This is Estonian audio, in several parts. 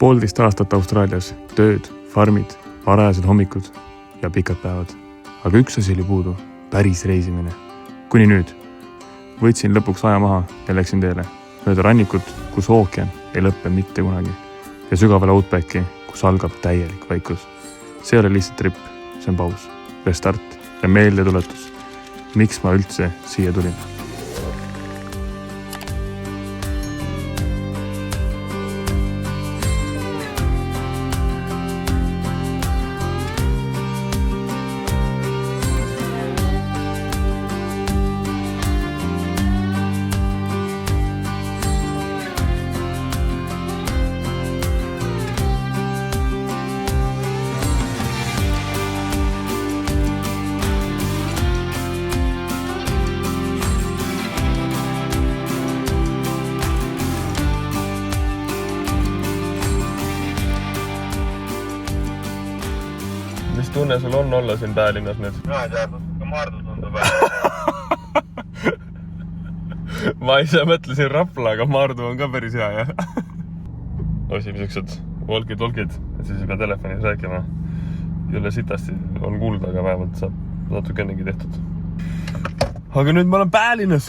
Poolteist aastat Austraalias, tööd, farmid, varajased hommikud ja pikad päevad. Aga üks asi oli puudu, päris reisimine. Kuni nüüd. Võtsin lõpuks aja maha ja läksin teele. Mööda rannikut, kus ookean ei lõppe mitte kunagi. Ja sügavale outbacki, kus algab täielik vaikus. See ei ole lihtsalt trip, see on paus, restart ja meeldetuletus. Miks ma üldse siia tulin? Mis tunne sul on olla siin Päälinnas nüüd? Ma ei tea, ka Maardu tundub. Ma ise mõtlesin Rapla, aga Maardu on ka päris hea, jah? Osime siuksed walkie-talkid, et siis ei pea telefonis rääkima. Jõle sitasti on kuulda, aga vähemalt saab natukennegi tehtud. Aga nüüd ma olen Päälinnas.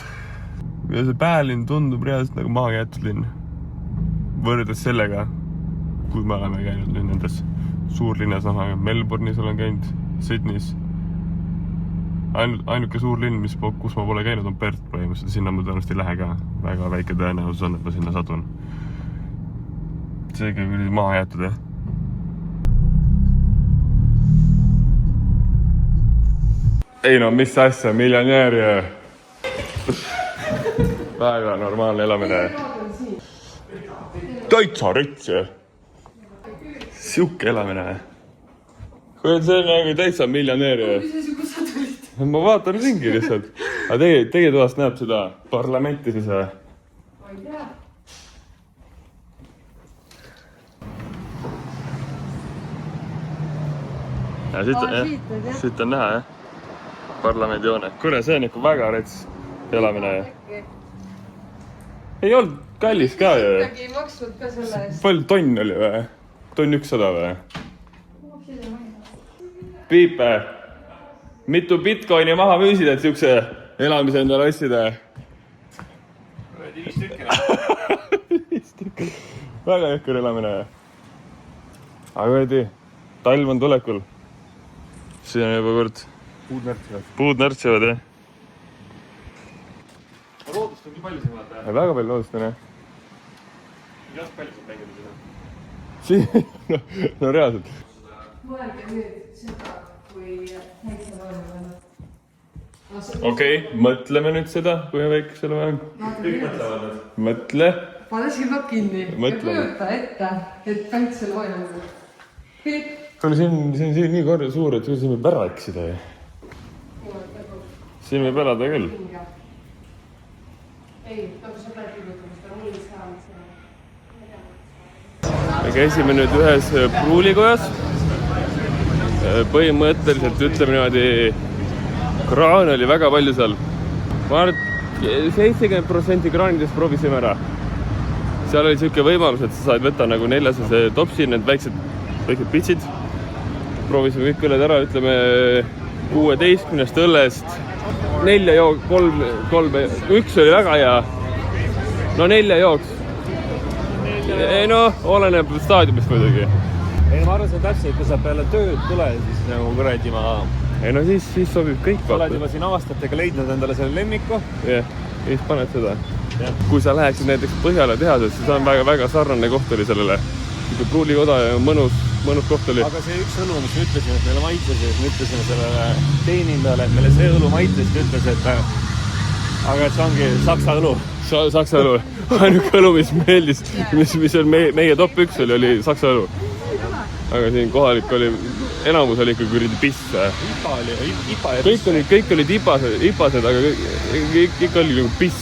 Ja see Päälinn tundub reaalselt nagu maha jäetud linn. Võrdes sellega, kui me oleme käinud nüüd nendes suurlinnas, Melbourne'is olen käinud, Sydneys. Ainuke suur linn, kus ma pole käinud, on Perth põhimõtteliselt. Sinna ma tõenäoliselt ei lähe ka. Väga väike tõenäosus on, et ma sinna satun. Seega küll maha jäetud, jah. Ei no, mis asja, miljonäär ja... Väga normaalne elamine. Täitsa rits, jah. Siuke elamine. Kui on see nagu täitsa miljonäär. Kus sa tulid? Ma vaatan ringi lihtsalt. Aga teie toast näeb seda parlamenti siis või? Ma ei tea. Ja siit on näha, jah? Parlamendi joone. Kuule, see on ikka väga rets elamine. Ei olnud kallis ka ju. Midagi ei maksnud ka selle eest. Palju tonn oli või? Tonn 100 või? Piipe, mitu bitcoini maha müüsid, et siukse elamise endale ossida? 5 tükki. Väga jõhkur elamine. Aga võeti, talv on tulekul. Siin on juba kord puud närtsivad, jah? Loodust on nii palju siin vaata. Väga palju loodust on, jah? Kas palju siin mängida seda? No reaalselt. Mõelge nüüd seda, kui väikse loodus on. Okei, mõtleme nüüd seda, kui väikse loodus on. Kõik mõtlevad nüüd. Mõtle. Pane silmad kinni. Mõtleme. Ja kujuta ette, et väikse loodus on. Kuule, siin on nii korda suur, et siin võib ära eksida. Siin võib elada küll. Ei, nagu sa pead kirjutama, seda mullis saanud. Me käisime nüüd ühes pruulikojas. Põhimõtteliselt ütleme niimoodi, kraan oli väga palju seal. Ma arvan, et 70% kraanidest proovisime ära. Seal oli siuke võimalus, et sa said võtta nagu 400 topsi, need väiksed pitsid. Proovisime kõik õlled ära, ütleme 16 õllest. 4 jook, 3, 1 oli väga hea. No 4 jooks. Ei no, oleneb staadiumist muidugi. Ei, ma arvan, see on täpselt, kui sa peale tööd tule, siis nagu kuradi ma... Ei no siis sobib kõik Sa oled juba siin aastatega leidnud endale selle lemmiku. Jah, siis paned seda. Kui sa läheksid näiteks Põhjala tehasest, siis on väga sarnane koht oli sellele. Pruulikoda ja mõnus koht oli. Aga see üks õlu, mis me ütlesime, et meile maitles, et me ütlesime sellele teenindajale, et meile see õlu maitles, ta ütles, et aga et see ongi Saksa õlu. Saksa õlu. Ainuke õlu, mis meeldis, mis on meie top 1 oli Saksa õlu. Aga siin kohalik oli, enamus oli ikka kuridi piss. Ipa ja kõik olid ipased, aga ikka oli nagu piss.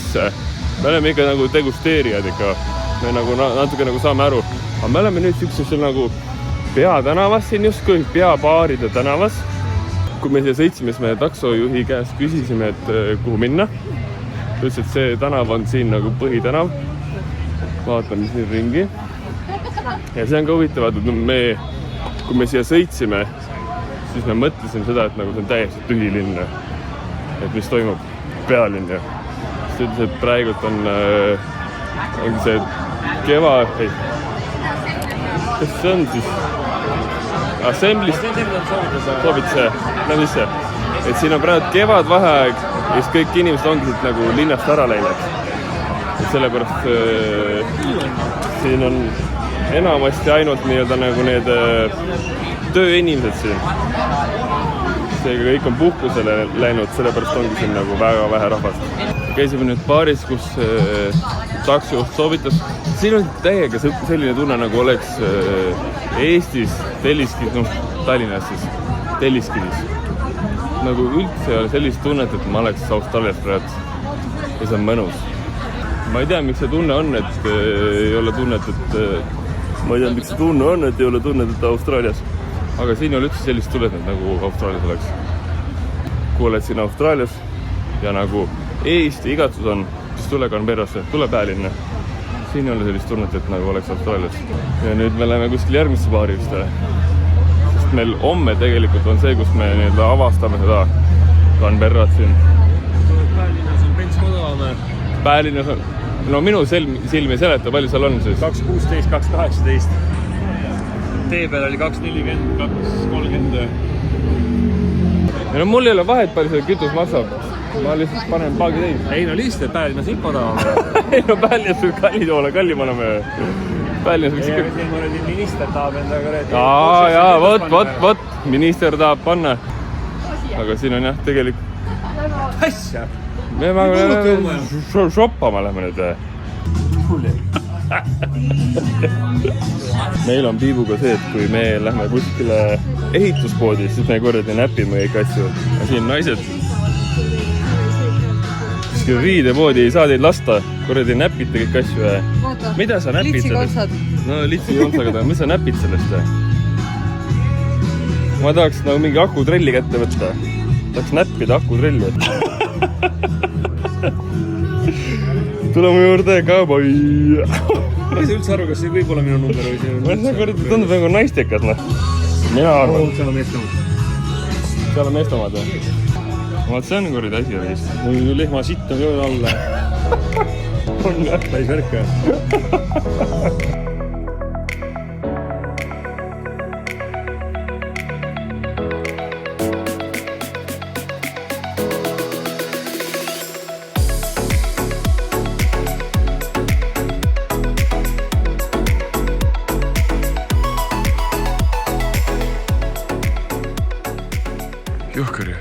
Me oleme ikka nagu degusteerijad ikka. Me nagu natuke nagu saame aru. Aga me oleme nüüd siukses nagu peatänavas siin justkui, peabaaride tänavas. Kui me siia sõitsime, siis me taksojuhi käest küsisime, et kuhu minna. Ütles, et see tänav on siin nagu põhitänav. Vaatame siin ringi. ja see on ka huvitav, et kui me siia sõitsime, siis me mõtlesime seda, et nagu see on täiesti tühi linn. Et mis toimub pealinn ja siis ta ütles, et praegult on see kas see on siis Assembly'st soovituse, et siin on praegu kevadvaheaeg ja siis kõik inimesed ongi siit nagu linnast ära läinud. Et sellepärast siin on enamasti ainult nii-öelda nagu need tööinimesed siin. Seega kõik on puhkusele läinud, sellepärast ongi siin nagu väga vähe rahvast. Käisime nüüd baaris, kus taksojuht soovitas. Siin on täiega selline tunne, nagu oleks Eestis Telliskivis, Tallinnas siis Telliskivis. Nagu üldse ei ole sellist tunnet, et ma oleks Austraalias praegu ja see on mõnus. Ma ei tea, miks see tunne on, et ei ole tunnet, et Austraalias. Aga siin ei ole üldse sellist tunnet, nagu Austraalias oleks. Kui oled siin Austraalias ja nagu Eesti igatsus on, siis tule Canberrasse, tule Päälinna. Siin ei ole sellist tunnet, et nagu oleks Austraalias. Ja nüüd me läheme kuskil järgmisse baari vist. Sest meil homme tegelikult on see, kus me avastame seda Canberrat siin. Päälinnas on pents kodavame. Päälinnas on... No minu silmi seleta, palju seal on siis? 2.16, 2.18. Tee peal oli 2.40, 2.30. Ja no mul ei ole vahet, palju see kütus maksab. Ma lihtsalt panen paagi teid. Ei no lihtsalt Päälinnas ikka odavame. Ei no Päälinnas võib kallim olema. Päälinnas võiks ikka... Minister tahab endaga reeti. Jaa, vot, minister tahab panna. Aga siin on jah, tegelikult... Asja! Me shoppama lähme nüüd. Meil on Piibuga see, et kui me lähme kuskile ehituspoodi, siis me korrati näpime kõik asju. Ja siin naised kuskil riidepoodi ei saa teid lasta, korrati näpite kõik asju. Mida sa näpid sellest? No litsikonsaga, mis sa näpid sellest? Ma tahaks nagu mingi akutrelli kätte võtta. Tahaks näppida akutrelli. Tule mu juurde, cowboy! Ma ei saa üldse aru, kas see võib olla minu number või see... Ma see korrati tundub nagu naistekas, noh. Mina arvan. Seal on meestamad. Seal on meestamad, jah? Vaat see on korrati asi oli vist. Lehma sitt on joon alla. On jah. Päris värk, jah. Juhkari.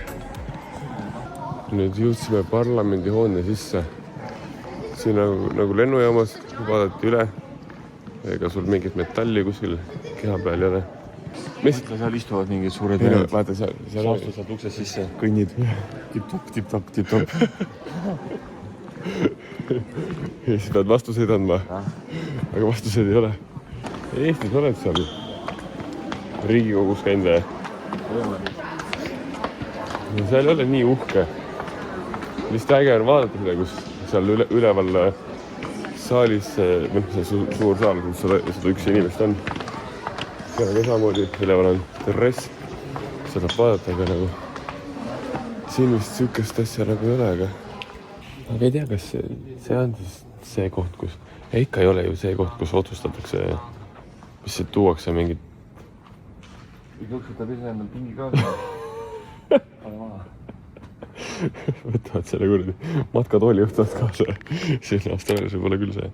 Nüüd jõudsime parlamendi hoone sisse. Siin nagu lennujaamas vaadati üle. Ega sul mingit metalli kuskil keha peal ei ole. Seal istuvad mingid suured mehed. Vaata seal. Saastud saad uksest sisse. Kõnnid. Tip-top. Ja siis pead vastuseid andma. Aga vastuseid ei ole. Eestis oled seal Riigikogus käinud või? No seal ei ole nii uhke. Vist äge on vaadata seda, kus seal üleval saalis, see suur saal, kus 101 inimest on. Seal on ka samamoodi, üleval on terrass. Seda vaadata, aga nagu siin vist sükest asja nagu ei ole, aga ei tea, kas see on siis see koht, kus... Ja ikka ei ole ju see koht, kus otsustatakse, mis see tuuakse mingid... Lõksutab ise endal pingi kaasa. Võtavad selle kuradi matkatooli juhtavad kaasa. Siin Austraalias võib olla küll see.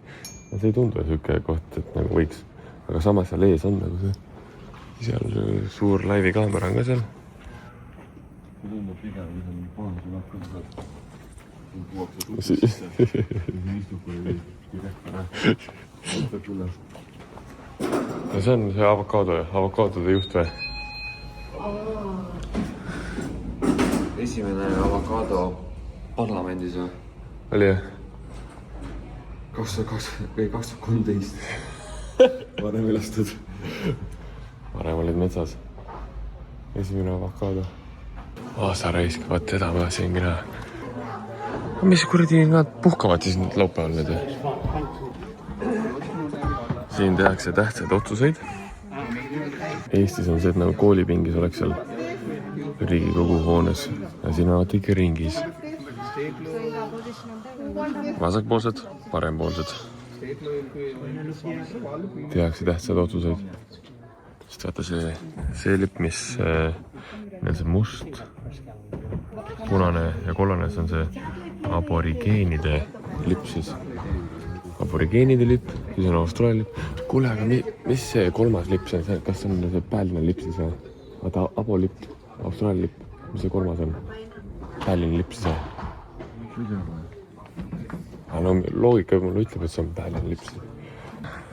See ei tundu süke koht, et nagu võiks. Aga samas seal ees on nagu see. Seal on suur laivi kaamera on ka seal. See tundub pigem, mis on poolse lahkuda. Siin tuuakse tuksesse. Siin istub kui rehvara. Võtab üles. No see on see avokaadode juht või? Esimene avokaado parlamendis või? Oli jah? 2013. Varem ülastud. Varem olid metsas. Esimene avokaado. Sa raisk, vaat teda ma siin mina. Mis kuradi nad puhkavad siis laupäeval nüüd? siin tehakse tähtsaid otsuseid. Eestis on see, et nagu koolipingis oleks seal Riigikogu hoones ja siin on alati ikka ringis. Vasakpoolsed, parempoolsed. Tehakse tähtsaid otsuseid. Sest vaata see lipp, mis on see must, punane ja kollane, see on see aborigeenide lipp siis. Aborigeenide lipp, siis on Austraalia lipp. Kuule, aga mis see kolmas lipp see on? Kas see on see Päälina lipp siis või? Vaata, abolipp, Austraalia lipp. Mis see kolmas on? Päälina lipp siis või? Aga no loogika mulle ütleb, et see on Päälina lipp siis.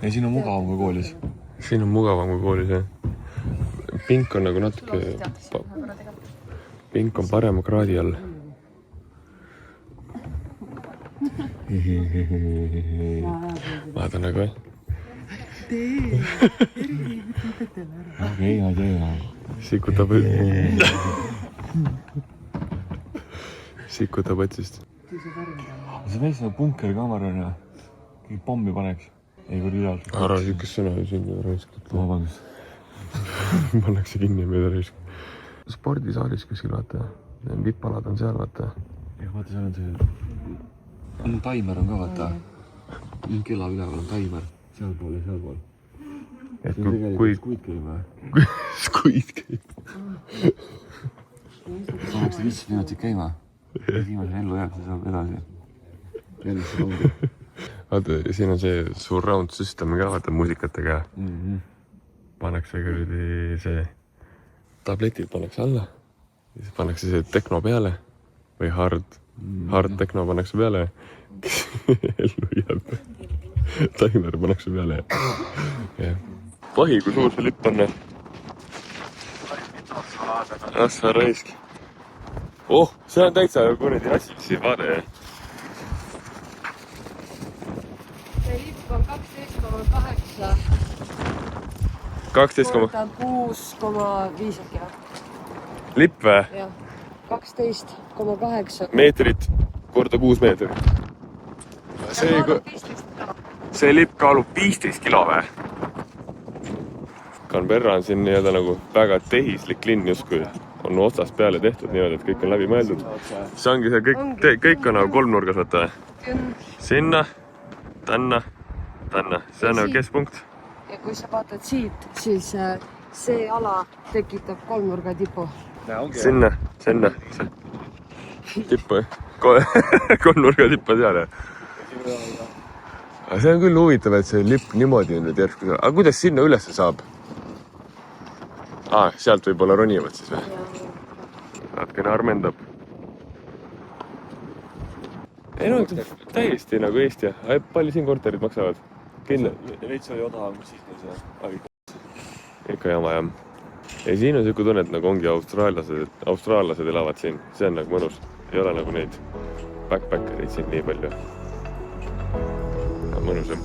Ja siin on mugavam kui koolis. Siin on mugavam kui koolis, jah. Pink on nagu natuke... Pink on parema kraadi all. Vaata nagu, jah? Okei, ma tean. Sikutab otsist. See väikse punkerkaamera on ja kõik pommi paneks. Ei kui reaalselt. Ära sükest sõna siin raiskab. Vabandust. Pannakse kinni ja meid raiskab. Spordisaalis kuskil, vaata. Vippalad on seal, vaata. Ja vaata, seal on see... On taimer on ka, vaata. Kella üleval on taimer. Sealpool ja sealpool. Et See on tegelikult Squid Game või? Squid Game. Paneks 15 minutit käima. Viimase ellu jääb, see saab edasi. Jälle see ongi. Vaata, siin on see surround system ka, vaata musikatega. Pannakse kuradi see... Tabletid pannakse alla. Siis pannakse see techno peale. Või hard techno pannakse peale. Ellu jääb. Taimer pannakse peale. Vahi, kui suur see lipp on. Assa raisk. Oh, see on täitsa kuradi assi vaade. see lipp on 12,8. 12,... 6,5 äkki. Lipp või? Jah, 12,8. Meetrit korda 6 meetrit. See lipp kaalub 15 kilo või? Canberra on siin nii-öelda nagu väga tehislik linn justkui. On otsast peale tehtud niimoodi, et kõik on läbi mõeldud. See ongi see, kõik on nagu kolmnurgas, vaata. Sinna, tänna. See on nagu keskpunkt. Ja kui sa vaatad siit, siis see ala tekitab kolmnurga tipu. Sinna. Tippu. Kolmnurga tippu seal. Aga see on küll huvitav, et see lipp niimoodi nüüd järsku. Aga kuidas sinna ülesse saab? Sealt võib-olla ronivad siis või? Natkene armendab. Ei no, täiesti nagu Eesti. Palju siin korterid maksavad? Veits oli odavam, kui siis see oli. Ikka jama, jah. Ja siin on selline tunne, et nagu ongi austraallased elavad siin. See on nagu mõnus. Ei ole nagu neid backpackereid siin nii palju. Mõnus, jah.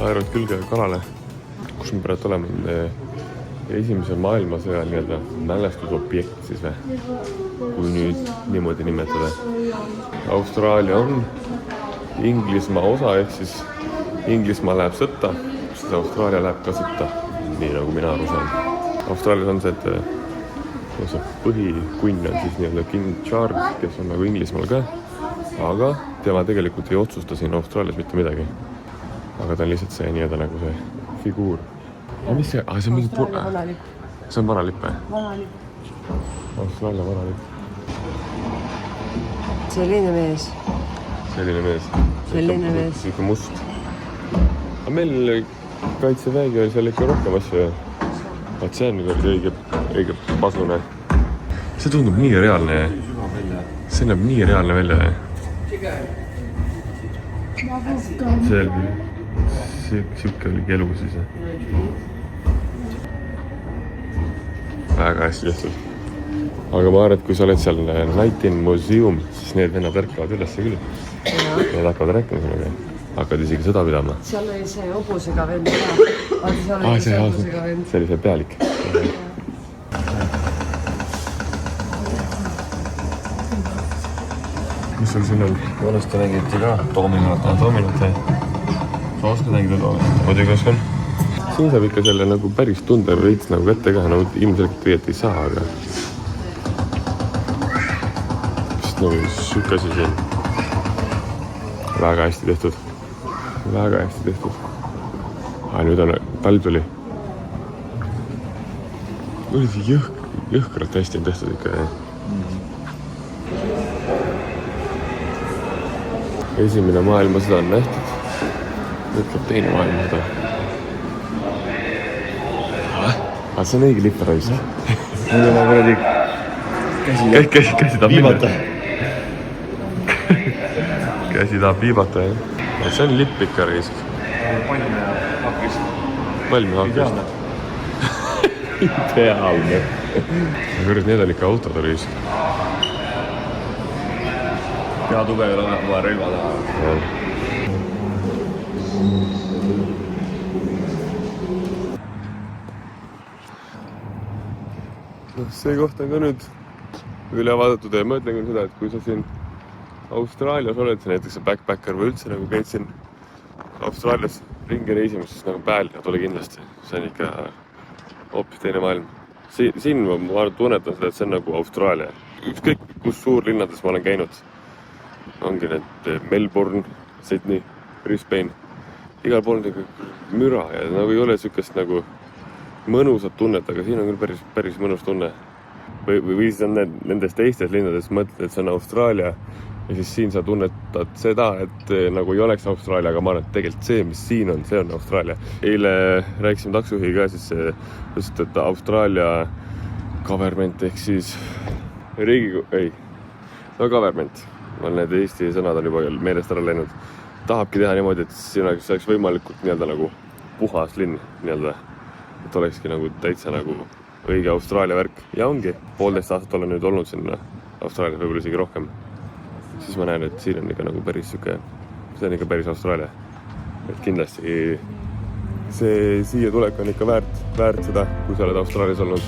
Aerud külge kalale, kus me praegu oleme esimese maailmasõja nii-öelda mälestusobjekt siis või, kui nüüd niimoodi nimetada. Austraalia on Inglismaa osa, ehk siis Inglismaa läheb sõtta, siis Austraalia läheb ka sõtta, nii nagu mina aru saan. Austraalias on see, et see põhikunn on siis nii-öelda King Charles, kes on nagu Inglismaal ka, aga tema tegelikult ei otsusta siin Austraalias mitte midagi. Aga ta on lihtsalt see nii-öelda nagu see figuur. Mis see? See on mingi... Austraalia vanalipp. See on vanalipp või? Vanalipp. Austraalia vanalipp. Selline mees. Selline mees. Selline must. Aga meil kaitseväegi oli seal ikka rohkem asju. Vaat see on õige pasune. See tundub nii reaalne. See näeb nii reaalne välja. selge. Siuke oligi elu siis. Väga hästi tehtud. Aga ma arvan, et kui sa oled seal Nightin Museum, siis need vennad ärkavad ülesse küll. Need hakkavad rääkima sinuga. Hakkavad isegi sõda pidama. Seal oli see hobusega vend ka. See oli see pealik. Mis sul siin on? Vanasti mängiti ka Dominot. Dominot, jah. Sa oskad mängida Dominot? Muidugi oskan. Siin saab ikka selle nagu päris tunde veits nagu kätte ka. No ilmselgelt tegelikult ei saa, aga... Vist nagu siuke asi siin. Väga hästi tehtud. Väga hästi tehtud. Nüüd on talv tuli. Jõhkralt hästi on tehtud ikka. Esimene maailmasõda on nähtud. Ütleb teine maailmasõda. Aga see on õige lipperaisk. Nüüd on kuradi käsi tahab viibata. Käsi tahab viibata, jah. See on lipp ikka raisk. Palme ja hakkist. Palme ja hakkist. Ideaalne. Kõrd, need on ikka autod raisk. Pea tugev ja vaja relva taha. See koht on ka nüüd üle vaadatud ja ma ütlen küll seda, et kui sa siin Austraalias oled, näiteks backpacker või üldse nagu käid siin Austraalias ringi reisimas, siis nagu Päälina tule kindlasti. See on ikka hoopis teine maailm. Siin ma tunnetan seda, et see on nagu Austraalia. Ükskõik, kus suurlinnades ma olen käinud. Ongi need Melbourne, Sydney, Brisbane. Igal pool on müra ja nagu ei ole sükest nagu mõnusat tunnet, aga siin on küll päris mõnus tunne. Või siis on nendes teistes linnades mõtled, et see on Austraalia ja siis siin sa tunnetad seda, et nagu ei oleks Austraalia, aga ma arvan, et tegelikult see, mis siin on, see on Austraalia. Eile rääkisime taksujuhi ka, siis just, et Austraalia government ehk siis government, need Eesti sõnad on juba meelest ära läinud, tahabki teha niimoodi, et siin oleks võimalikult nii-öelda nagu puhas linn nii-öelda. Et olekski nagu täitsa nagu õige Austraalia värk. Ja ongi, 1,5 aastat olen nüüd olnud sinna Austraalias, võib-olla isegi rohkem. Siis ma näen, et siin on ikka nagu päris süke, see on ikka päris Austraalia. Et kindlasti see siia tulek on ikka väärt seda, kui sa oled Austraalias olnud.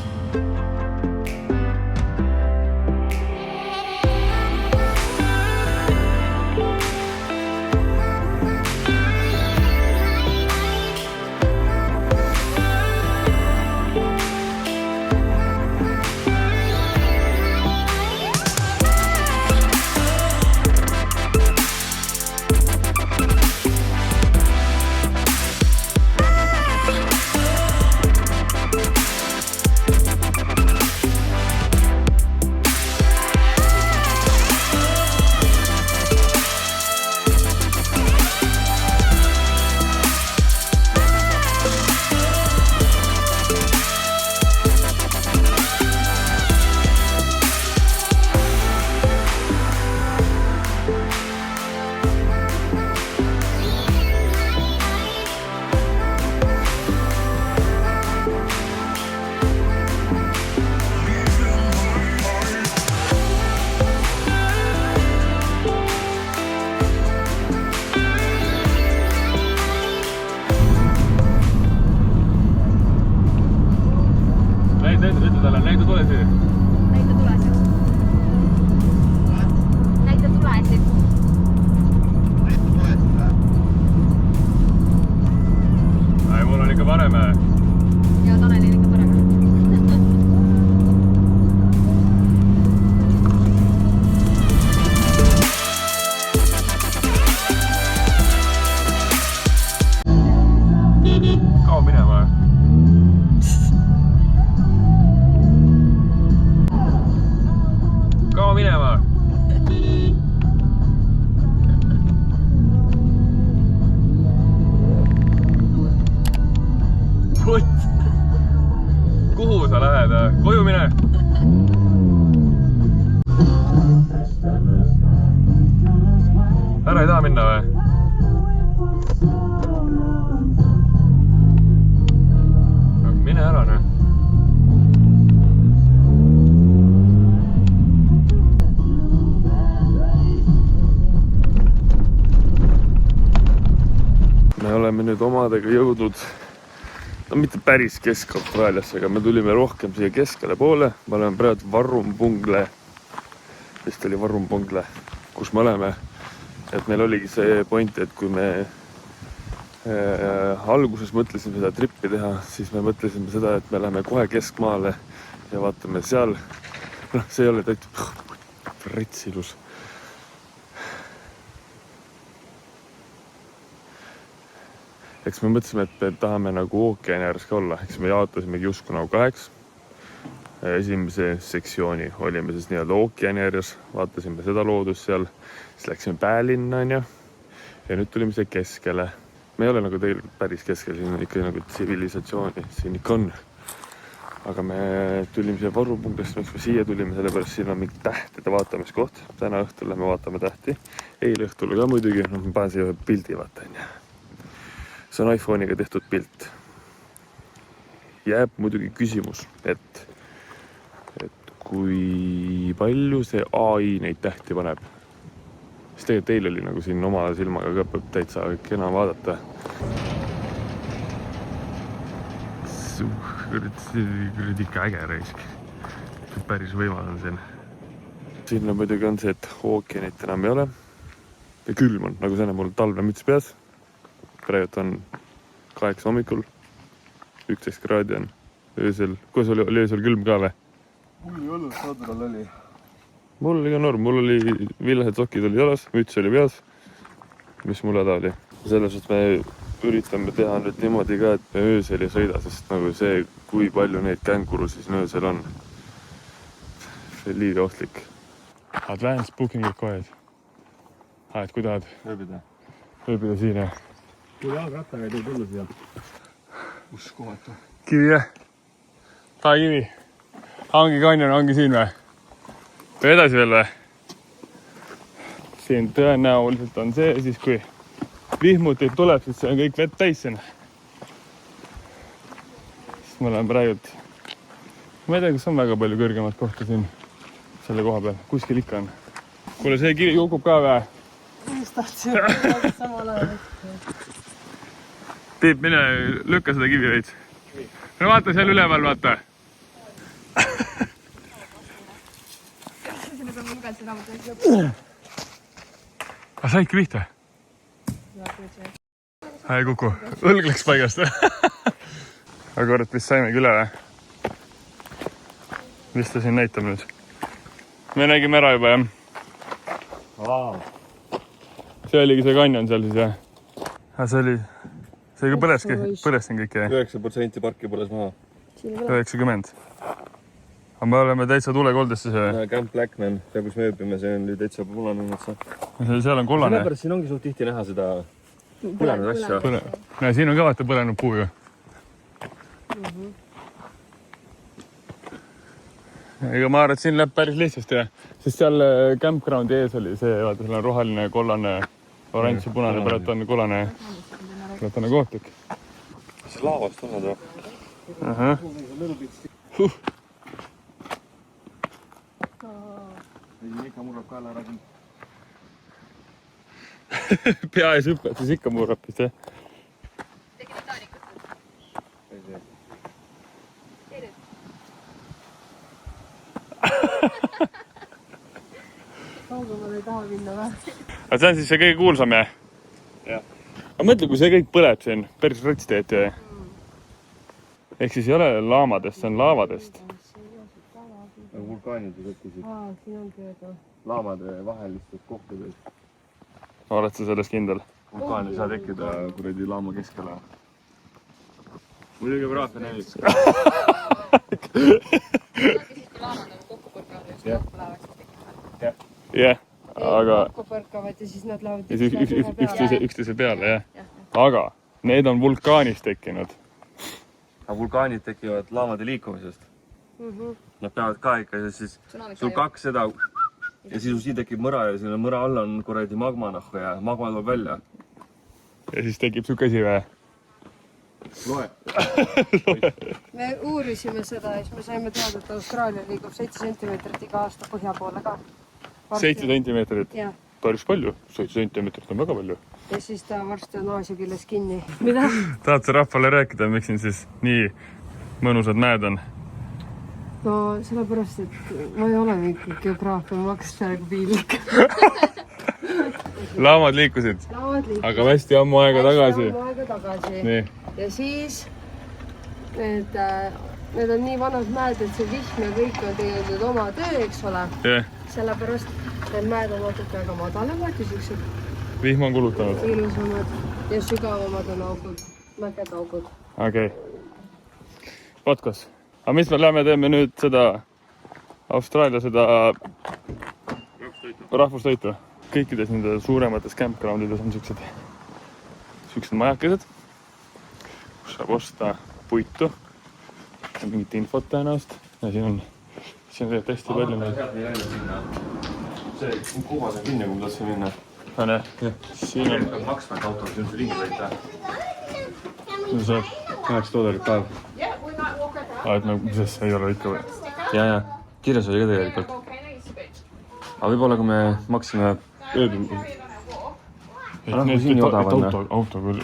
Näitä tulesid. Ai, mulla on ikka parem. Joo, Taneli on ikka parem. Kauan minema. Kauan minema. Kuhu sa lähed? Koju mine! Ära ei taha minna või? oleme nüüd omadega jõudnud, no mitte päris Kesk-Austraaliasse, aga me tulime rohkem siia keskele poole. Me oleme praegu Warrumbungle, vist oli Warrumbungle, kus me oleme. Et meil oligi see point, et kui me alguses mõtlesime seda trippi teha, siis me mõtlesime seda, et me läheme kohe keskmaale ja vaatame seal. No, see ei ole rets ilus. Eks me mõtlesime, et me tahame nagu ookeani ääres ka olla. Eks me jaotasimegi justkui nagu 2. Esimese sektsiooni olime siis nii-öelda ookeani ääres, vaatasime seda loodust seal, siis läksime päälinna ja nüüd tulime siia keskele. Me ei ole nagu tegelikult päris keskel, siin on ikka nagu tsivilisatsiooni, siin ikka on. Aga me tulime siia Warrumbunglest, miks me siia tulime, sellepärast siin on mingi tähtede vaatamiskoht. Täna õhtul lähme vaatame tähti. Eile õhtul ka muidugi, no ma panen siia ühe pildi vaatan. See on iPhone'iga tehtud pilt. Jääb muidugi küsimus, et kui palju see AI neid tähti paneb. Siis tegelikult teil oli nagu siin oma silmaga ka täitsa kena vaadata. Kuradi ikka äge raisk. Päris võimal on siin. Siin muidugi on see, et ookeanit enam ei ole. Ja külm on, nagu see on mul talve müts peas. Praegu on 8 hommikul. 11 kraadi on öösel. Kuidas oli öösel külm ka või? Mul ei olnud, Sadral oli. Mul oli ka norm, mul oli villased sokid oli jalas, müts oli peas, mis mul häda oli. Selles, et me üritame teha nüüd niimoodi ka, et me öösel ei sõida, sest nagu see, kui palju neid känguru siis öösel on. See liiga ohtlik. Advanced booking required. Et kui tahad ööbida siin, jah? Kui jalgrattaga ei tule tulla siia. Uskumatu. Kivi, jah? Kivi. Hangi kanjon ongi siin või? Või edasi veel või? Siin tõenäoliselt on see, siis kui vihmutit tuleb, siis see on kõik vett täis siin. Siis me oleme praegult... Ma ei tea, kas on väga palju kõrgemat kohta siin selle koha peal. Kuskil ikka on. Kuule, see kivi kukub ka või? Just tahtsin samal ajal. Tiip, mine lükka seda kivi veits. No vaata seal üleval, vaata. Saidki pihta? Ei kuku. Õlg läks paigast. Aga kord vist saimegi üle. Mis ta siin näitab nüüd? Me nägime ära juba, jah? See oligi see kanjon seal siis, jah? See oli... See ka põles siin kõik, jah? 9% parki põles maha. 90. Aga me oleme täitsa tulekoldesse see. Camp Blackman, see kus me ööbime, see on täitsa punane. Seal on kollane. Sellepärast siin ongi suht tihti näha seda põlenud asja. Ja siin on ka vaata põlenud puu ju. Ega ma arvan, et siin läheb päris lihtsasti, jah. Sest seal campgroundi ees oli see, vaata, seal on roheline, kollane, oranž ja punane, pärast on kollane. Pärast on nagu ohtlik. See laavast on või? Ikka murrab kaela ära küll. Pea ees hüppad, siis ikka murrab vist, jah? Tegid taanikut? Teed. Kaugemale ei taha minna või? Aga see on siis see kõige kuulsam, jah? Jah. Aga mõtle, kui see kõik põleb siin, päris rõts teeti, jah? Ehk siis ei ole laamadest, see on laavadest. Vulkaanid ju tekkisid. Siin ongi öelda. Laamade vahelistest kohtadest. Oled sa selles kindel? Vulkaan ei saa tekkida kuradi laama keskele. Mul oli geograafia näilis. Jah, aga... Kokku põrkavad ja siis nad lähevad üksteise peale, jah. Aga need on vulkaanist tekkinud. Aga vulkaanid tekivad laamade liikumisest. Nad peavad ka ikka ja siis sul 2 seda ja siis siin tekib mõra ja selle mõra all on kuradi magma nahku ja magma tuleb välja. Ja siis tekib su käsi või? Loe. Me uurisime seda ja siis me saime teada, et Austraalia liigub 7 sentimeetrit iga aasta põhja poole ka. 7 sentimeetrit? Jah. Päris palju. 7 sentimeetrit on väga palju. ja siis ta varsti on Aasia küljes kinni. Mida? Tahad sa rahvale rääkida, miks siin siis nii mõnusad mäed on? No sellepärast, et ma ei ole mingi geograafia, ma hakkas praegu piinlik. Laamad liikusid? Aga hästi ammu aega tagasi. Nii. Ja siis need on nii vanad mäed, et see vihm ja kõik on tegelikult oma töö, eks ole. Sellepärast need mäed on natuke väga madalamad ja siuksed vihm on kulutanud. Ilusamad ja sügavamad on augud, mäged augud. Okei. Podcast. Aga mis me lähme teeme nüüd seda Austraalia seda rahvustoitu? Kõikides nende suuremates campgroundides on siuksed majakesed, kus saab osta puitu ja mingit infot tõenäost. Ja siin on tegelikult hästi palju neid. See kuvas on kinni, kui ma tahtsin minna. Pane, siin on... maksma, et autol siin ringi võita. No saab $8 päev. Et mis ei ole ikka või? Ja, kirjas oli ka tegelikult. Aga võib-olla, kui me maksime Auto küll.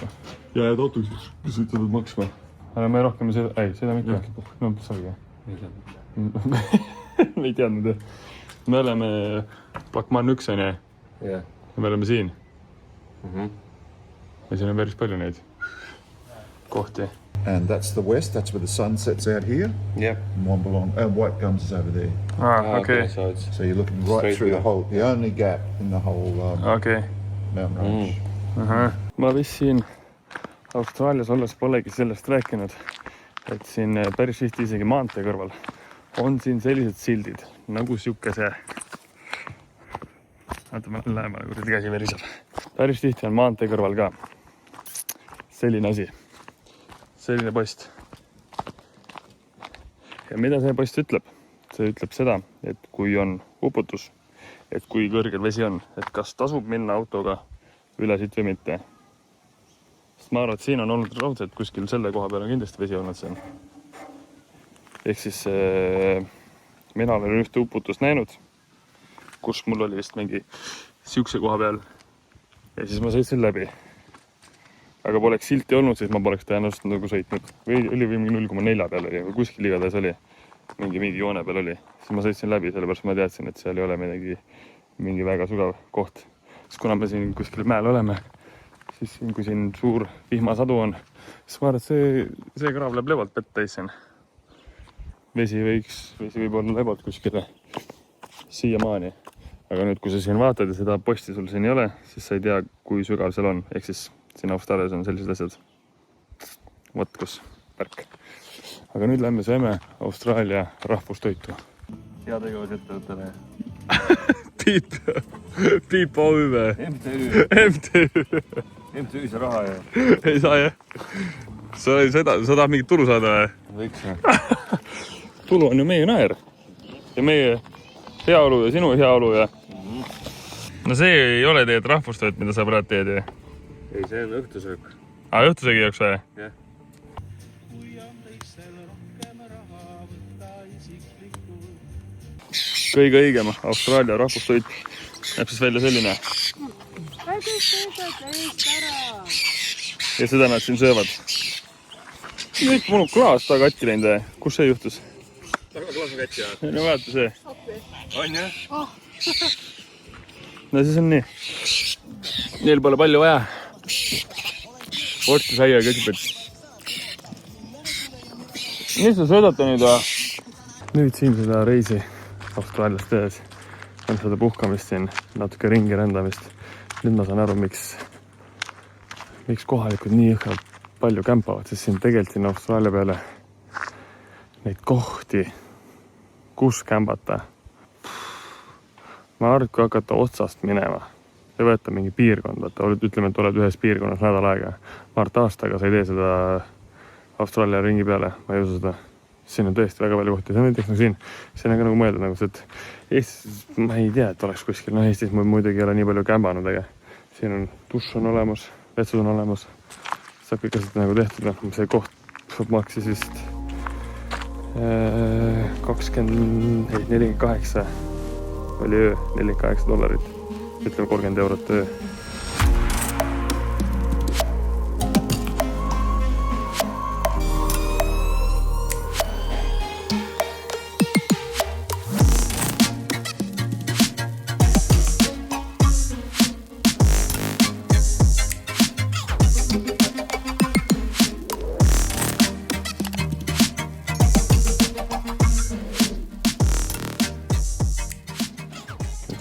Ja, et auto sõitavad maksma. Aga me rohkem ei sõida, ei, sõidame ikka. No, saagi. Me ei teadnud, jah. Me oleme Pakman 1, on jah? Ja. Me oleme siin. Ja siin on päris palju neid kohti. And that's the west, that's where the sun sets out here. Yep. And White Gums is over there. Okay. So you're looking right through the whole, the only gap in the whole mountain range. Ma vist siin Austraalias olles polegi sellest rääkinud, et siin päris tihti isegi maantee kõrval on siin sellised sildid, nagu siuke see. Vaata, ma lähemale, kui käsi veriseb. Päris tihti on maantee kõrval ka selline asi. Selline post. Ja mida see post ütleb? See ütleb seda, et kui on uputus, et kui kõrgel vesi on, et kas tasub minna autoga üle siit või mitte. Sest ma arvan, et siin on olnud raudselt kuskil selle koha peal on kindlasti vesi olnud siin. Ehk siis mina olen ühte uputust näinud, kus mul oli vist mingi siukse koha peal ja siis ma sõitsin läbi. Aga poleks silti olnud, siis ma poleks tõenäoliselt nagu sõitnud. Või oli mingi 0,4 peal oli, või kuskil igatahes oli. Mingi joone peal oli. Siis ma sõitsin läbi, sellepärast ma teadsin, et seal ei ole mingi väga sugav koht. Siis kuna me siin kuskil mäel oleme, siis kui siin suur vihmasadu on, siis ma arvan, et see kraav läheb levalt vett täis siin. Vesi võib olla levalt kuskile siiamaani. Aga nüüd, kui sa siin vaatad ja seda posti sul siin ei ole, siis sa ei tea, kui sügav seal on. Ehk siis siin Austraalias on sellised asjad. Võt kus värk. Aga nüüd lähme sööme Austraalia rahvustoitu. Hea tegevus ettevõttele. Piip OÜ. MTÜ see raha ja... Ei saa jah. Sa tahad mingit tulu saada või? Võiks jah. Tulu on ju meie naer. Ja meie heaolu ja sinu heaolu ja... No see ei ole teed rahvustoit, mida sa praegu teed ju. Ei, see on õhtusöök. Õhtusöögi jaoks või? Jah. Kõige õigem Austraalia rahvustoit näeb siis välja selline. Ja seda nad siin söövad. Nüüd mul on klaas ta katki läinud. Kus see juhtus? Klaas on katki jah? No vaata see. On jah? No siis on nii. Neil pole palju vaja. Vorsti saia kõigepealt. Mis te söödate nüüd või? Nüüd siin seda reisi Austraalias tehes on seda puhkamist siin, natuke ringi rändamist. Nüüd ma saan aru, miks kohalikud nii jõhkralt palju kämpavad, sest siin tegelikult siin Austraalia peale neid kohti, kus kämbata. Ma arvan, kui hakata otsast minema ja võtta mingi piirkond, ütleme, et oled ühes piirkonnas nädal aega. Ma arvan, aastaga sa ei tee seda Austraalia ringi peale, ma ei usu seda. Siin on tõesti väga palju kohti. See on näiteks nagu siin on ka nagu mõelda, nagu, et Eestis, ma ei tea, et oleks kuskil. No Eestis muidugi ei ole nii palju kämbanud, aga siin on dušš on olemas, vetsud on olemas. Saab kõik asjad nagu tehtud. See koht maksis vist 48 oli öö, $48. Ütleme 30 € öö.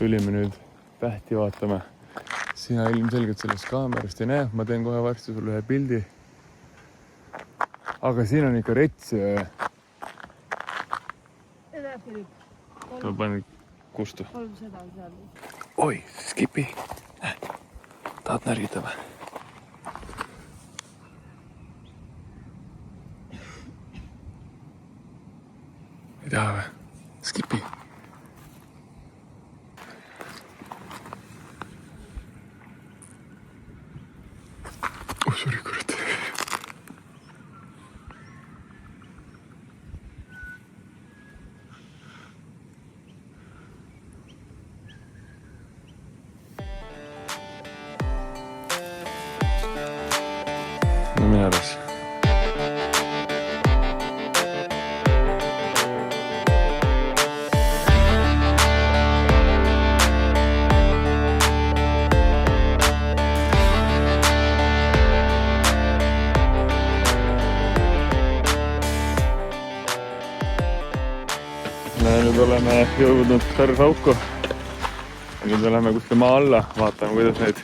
tulime nüüd Pähti vaatama. Sina ilmselgelt sellest kaamerast ei näe, ma teen kohe varsti sulle ühe pildi. Aga siin on ikka retsi. Ma panen kustu. 300 on seal. Oi, Skipi. Tahad närgida või? Ei taha või? Skipi. Oh, sorry, kurat. No mine alles. Me nüüd oleme jõudnud päris auku. Nüüd oleme kuskil maa alla, vaatame, kuidas neid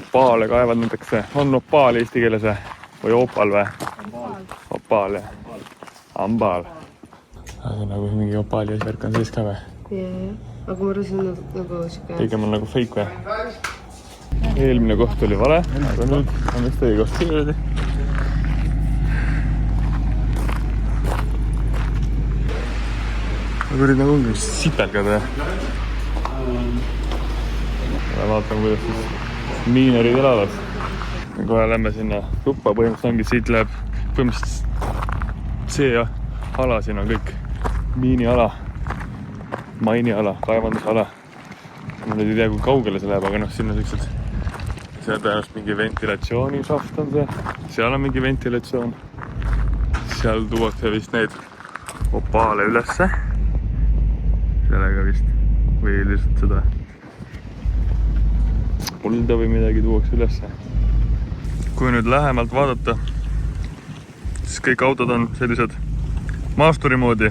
opaale kaevandatakse. On opaal eesti keeles või opal või? Opaal, jah. Ambaal. Aga nagu mingi opaali eesvärk on sees ka või? Jaa. Aga ma arvasin nagu siuke... Pigem on nagu fake või? Eelmine koht oli vale, aga nüüd on vist õige koht kirjadi. Kurid nagu ongi sipelgad või? Vaatame, kuidas siis miinerid elavad. Kohe lähme sinna tuppa, põhimõtteliselt ongi, siit läheb põhimõtteliselt see ala, siin on kõik miiniala, mainiala, kaevandusala. Ma nüüd ei tea, kui kaugele see läheb, aga noh, sinna siuksed, see on tõenäoliselt mingi ventilatsioonišaft on see, seal on mingi ventilatsioon. Seal tuuakse vist neid opaale ülesse. Sellega vist, või lihtsalt seda kulda või midagi tuuakse ülesse. Kui nüüd lähemalt vaadata, siis kõik autod on sellised maasturi moodi.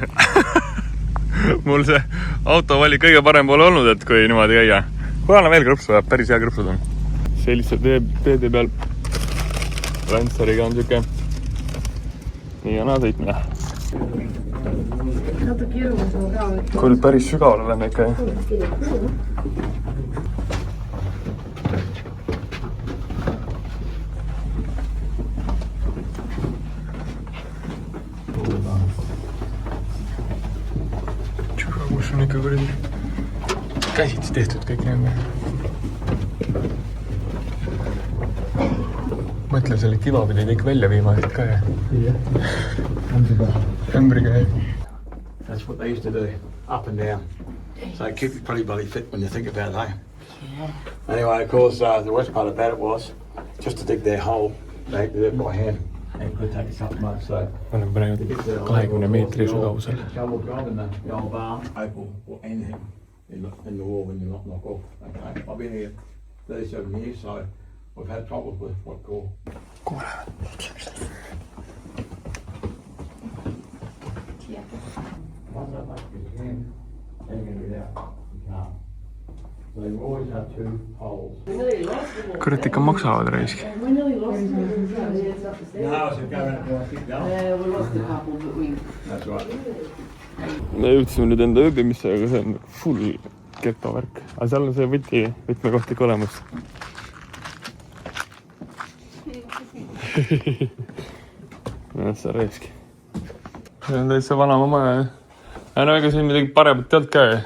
Mul see autovalik kõige parem pole olnud, et kui niimoodi käia. Kui anna veel krõpsu, päris hea krõpsud on. Selliste teede peal Landsariga on siuke nii ja naa sõitmine. Natuke hirmus on ka. Kui nüüd päris sügavale lähme ikka, jah. Kus on ikka kuradi käsitsi tehtud kõik need. Mõtlen selle kiva pidi kõik välja viima ka, jah. Ämbriga, jah. That's what they used to do, up and down. So it keep you pretty bloody fit when you think about it, eh? Yeah. Anyway, of course, the worst part about it was just to dig their hole. They did it by hand. It could take a couple of months, so... Ma olen praegu 20 meetri sügavusel. Trouble driving the old barn, opal, or anything in the wall when you're not knock off. Okay. I've been here 37 years, so we've had troubles with what call. Kuhu lähevad? Once I make it again, then you get out. You can't. So you always have two holes. Kurat ikka maksavad raisk. No, I said go around and keep going. Yeah, we lost a couple, but we... That's right. Me jõudsime nüüd enda ööbimisse, aga see on full geto värk. Aga seal on see võtmekoht ikka olemas. Näed sa raisk. See on täitsa vana mama, jah. No ega siin midagi paremat ei olnud ka, jah.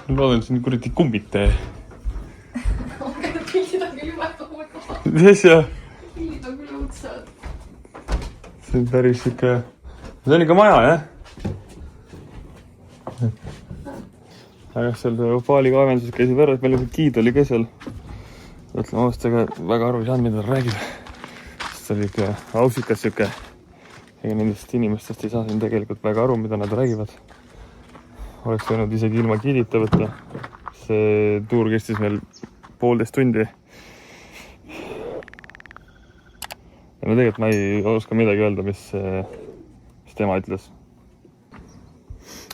Ma loodan, et siin kuradi kummite. Pildid on küll juba kohal. Mis ja? Pildid on küll õudsad. See on päris ikka... See on ikka maja, jah? Aga seal opaali kaevenduses käisib ära, et meil see giid oli ka seal. Mõtleme aastaga väga aru ei saanud, mida ta räägib. See oli ikka ausikas siuke. Ega nendest inimestest ei saa siin tegelikult väga aru, mida nad räägivad. Oleks võinud isegi ilma giidita võtta. See tuur kestis meil 1,5 tundi. Ja no tegelikult ma ei oska midagi öelda, mis tema ütles.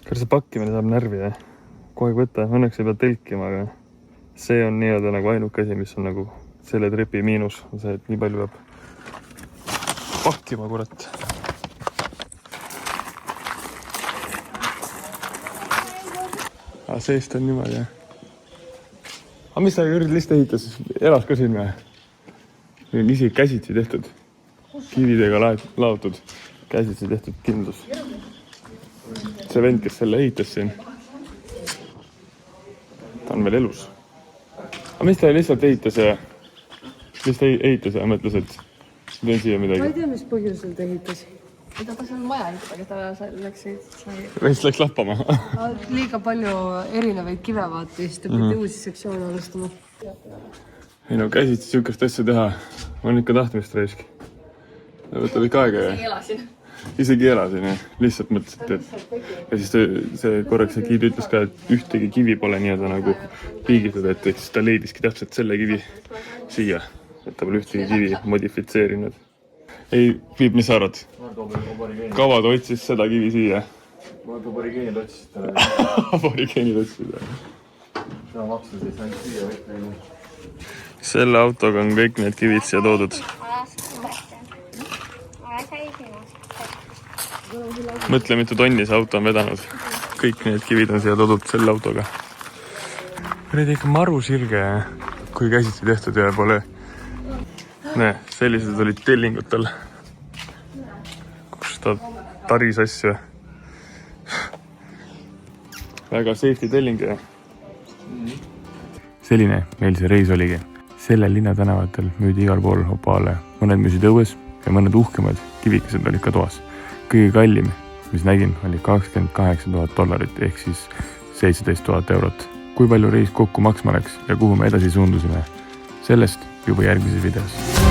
Kas see pakkimine saab närvi, jah? kogu aeg võtta, õnneks ei pea telkima, aga see on nii-öelda nagu ainuke asi, mis on nagu selle trepi miinus, on see, et nii palju peab pakkima, kurat. Aga seest on niimoodi, jah. Aga mis sa Jüri lihtsalt ehitas? Elas ka siin või? Meil on isi käsitsi tehtud. Kividega laotud. Käsitsi tehtud kindlus. See vend, kes selle ehitas siin. Ta on veel elus. Aga mis ta lihtsalt ehitas ja... Mis ta ehitas ja mõtles, et teen siia midagi? Ma ei tea, mis põhjusel ta ehitas. Ega ta seal vaja ehitada, ta läks Vist läks lappama. Liiga palju erinevaid kive vaata, siis ta pidi uusi sektsioone alustama. Ei no käsitsi sihukest asja teha. On ikka tahtmist raisk. Võtab ikka aega ja... Isegi elasin, jah. Lihtsalt mõtlesid, et... Ja siis see korraks see giid ütles ka, et ühtegi kivi pole nii-öelda nagu piigitud, et siis ta leidiski täpselt selle kivi siia. Et ta pole ühtegi kivi modifitseerinud. Ei, Piip, mis sa arvad? Kavad otsis seda kivi siia. Ma aborigeenid otsisid täna. Aborigeenid otsisid, jah. Seda maksus ei saanud siia võtta. Selle autoga on kõik need kivid siia toodud. Mõtle, mitu tonni see auto on vedanud. Kõik need kivid on siia toodud selle autoga. Need ikka maru sirge, kui käsitsi tehtud ja pole... Näe, sellised olid tellingutel. Kus ta taris asju. Väga safety telling. Selline meil see reis oligi. Selle linnatänavatel müüdi igal pool opaale. Mõned müüsid õues ja mõned uhkemad kivikesed olid ka toas. Kõige kallim, mis nägin, oli $28,000 ehk siis 17 000 eurot. Kui palju reis kokku maksma läks ja kuhu me edasi suundusime? Sellest juba järgmises videos.